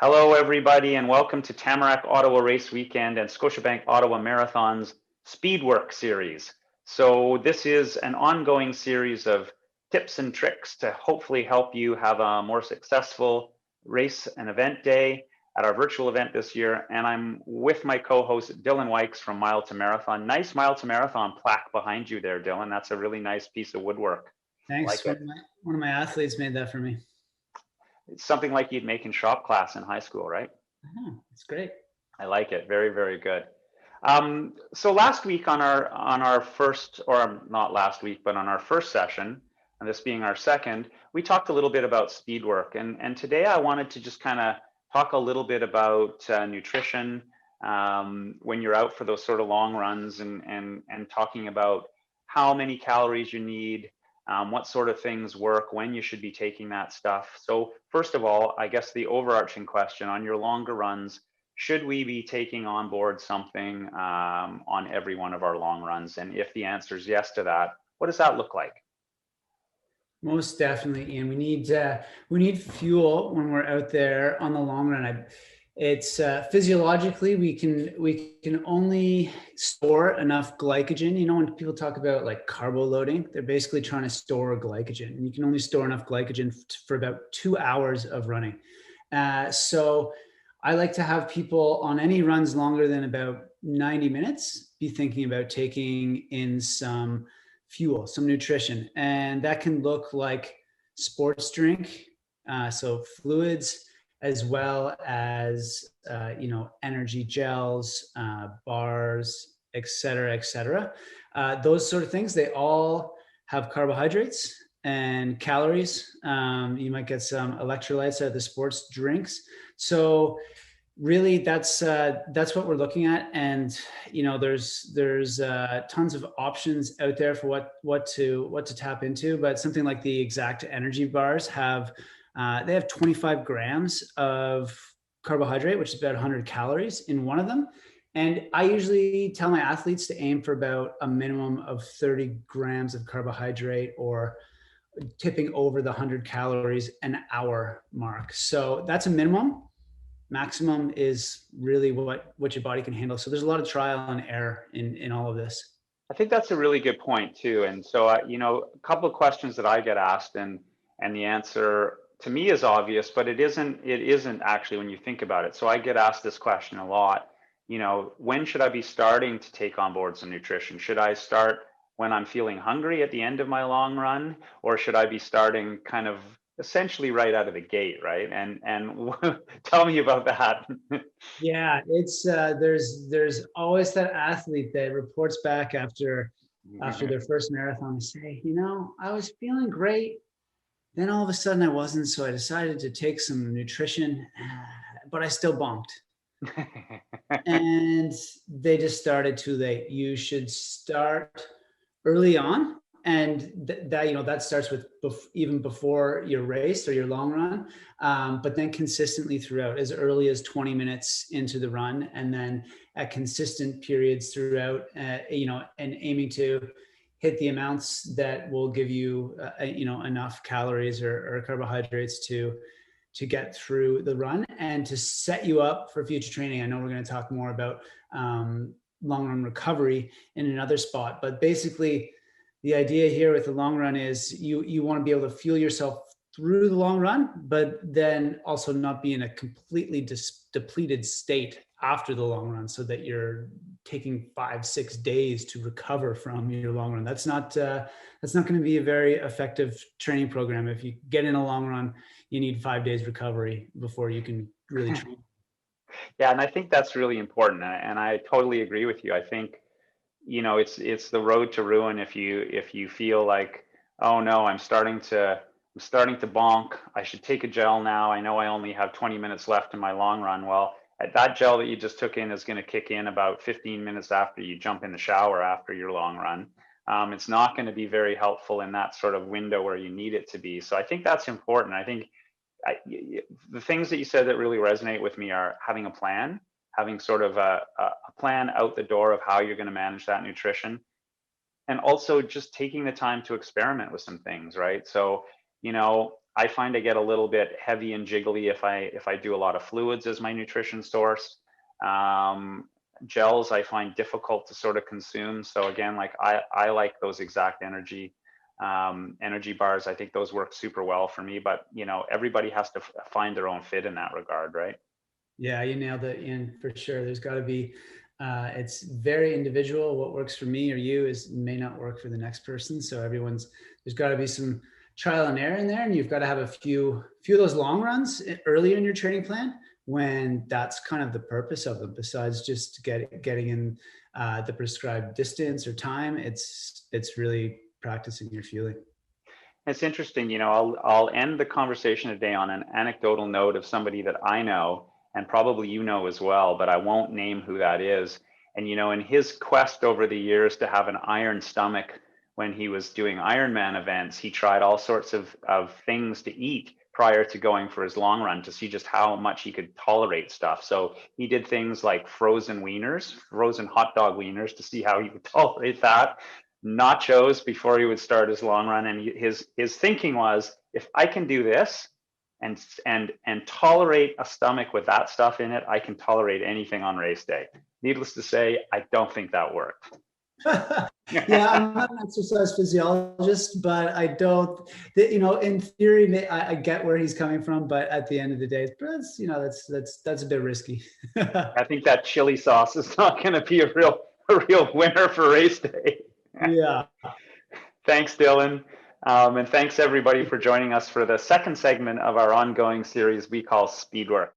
Hello, everybody, and welcome to Tamarack Ottawa Race Weekend and Scotiabank Ottawa Marathon's Speedwork Series. So this is an ongoing series of tips and tricks to hopefully help you have a more successful race and event day at our virtual event this year. And I'm with my co-host, Dylan Wykes from Mile to Marathon. Nice Mile to Marathon plaque behind you there, Dylan. That's a really nice piece of woodwork. Thanks. Like one of my athletes made that for me. It's something like you'd make in shop class in high school, right? It's great. I like it. Very, very good. So last week on our first, or not last week, but on our first session, and this being our second, we talked a little bit about speed work. And today I wanted to just kind of talk a little bit about nutrition when you're out for those sort of long runs, and talking about how many calories you need, what sort of things work, when you should be taking that stuff. So first of all, I guess the overarching question on your longer runs, should we be taking on board something on every one of our long runs? And if the answer is yes to that, what does that look like? Most definitely, Ian. We need fuel when we're out there on the long run. It's physiologically we can only store enough glycogen. You know, when people talk about like carbo loading, they're basically trying to store glycogen, and you can only store enough glycogen for about 2 hours of running. So I like to have people on any runs longer than about 90 minutes be thinking about taking in some fuel, some nutrition, and that can look like sports drink, so fluids, as well as energy gels, bars, et cetera, those sort of things. They all have carbohydrates and calories. You might get some electrolytes out of the sports drinks. So really, that's what we're looking at. And there's tons of options out there for what to tap into. But something like the Exact energy bars they have 25 grams of carbohydrate, which is about 100 calories in one of them. And I usually tell my athletes to aim for about a minimum of 30 grams of carbohydrate, or tipping over the 100 calories an hour mark. So that's a minimum. Maximum is really what your body can handle. So there's a lot of trial and error in all of this. I think that's a really good point too. And so, a couple of questions that I get asked, and the answer to me is obvious, but it isn't actually when you think about it. So I get asked this question a lot. When should I be starting to take on board some nutrition? Should I start when I'm feeling hungry at the end of my long run, or should I be starting kind of essentially right out of the gate, right? And tell me about that. Yeah, it's there's always that athlete that reports back after their first marathon and say, I was feeling great, then all of a sudden I wasn't, so I decided to take some nutrition, but I still bonked. And they just started too late. You should start early on, and that starts with even before your race or your long run, but then consistently throughout, as early as 20 minutes into the run, and then at consistent periods throughout, and aiming to hit the amounts that will give you enough calories or carbohydrates to get through the run and to set you up for future training. I know we're going to talk more about long run recovery in another spot, but basically the idea here with the long run is you want to be able to fuel yourself through the long run, but then also not be in a completely depleted state after the long run, so that you're taking 5-6 days to recover from your long run. That's not going to be a very effective training program. If you get in a long run, you need 5 days recovery before you can really train. Yeah, and I think that's really important, and I totally agree with you. I think it's the road to ruin if you feel like, oh no, I'm starting to bonk, I should take a gel now, I know I only have 20 minutes left in my long run. Well, that gel that you just took in is going to kick in about 15 minutes after you jump in the shower after your long run. It's not going to be very helpful in that sort of window where you need it to be. So I think that's important. I think the things that you said that really resonate with me are having a plan, having sort of a plan out the door of how you're going to manage that nutrition, and also just taking the time to experiment with some things, right? So I find I get a little bit heavy and jiggly if I do a lot of fluids as my nutrition source. Gels I find difficult to sort of consume. So again, like I like those exact energy bars. I think those work super well for me, but you know, everybody has to find their own fit in that regard, right? Yeah, you nailed it, Ian, for sure. There's got to be, it's very individual. What works for me or you may not work for the next person. So there's got to be some trial and error in there, and you've got to have a few of those long runs earlier in your training plan when that's kind of the purpose of them. Besides just getting in the prescribed distance or time, it's really practicing your fueling. It's interesting, you know, I'll end the conversation today on an anecdotal note of somebody that I know, and probably you know as well, but I won't name who that is. And, you know, in his quest over the years to have an iron stomach when he was doing Ironman events, he tried all sorts of things to eat prior to going for his long run to see just how much he could tolerate stuff. So he did things like frozen hot dog wieners to see how he would tolerate that. Nachos before he would start his long run. And his thinking was, if I can do this, and tolerate a stomach with that stuff in it, I can tolerate anything on race day. Needless to say, I don't think that worked. Yeah, I'm not an exercise physiologist, but I don't, you know, in theory, I get where he's coming from, but at the end of the day, it's, you know, that's a bit risky. I think that chili sauce is not going to be a real winner for race day. Yeah. Thanks, Dylan. And thanks everybody for joining us for the second segment of our ongoing series we call Speedwork.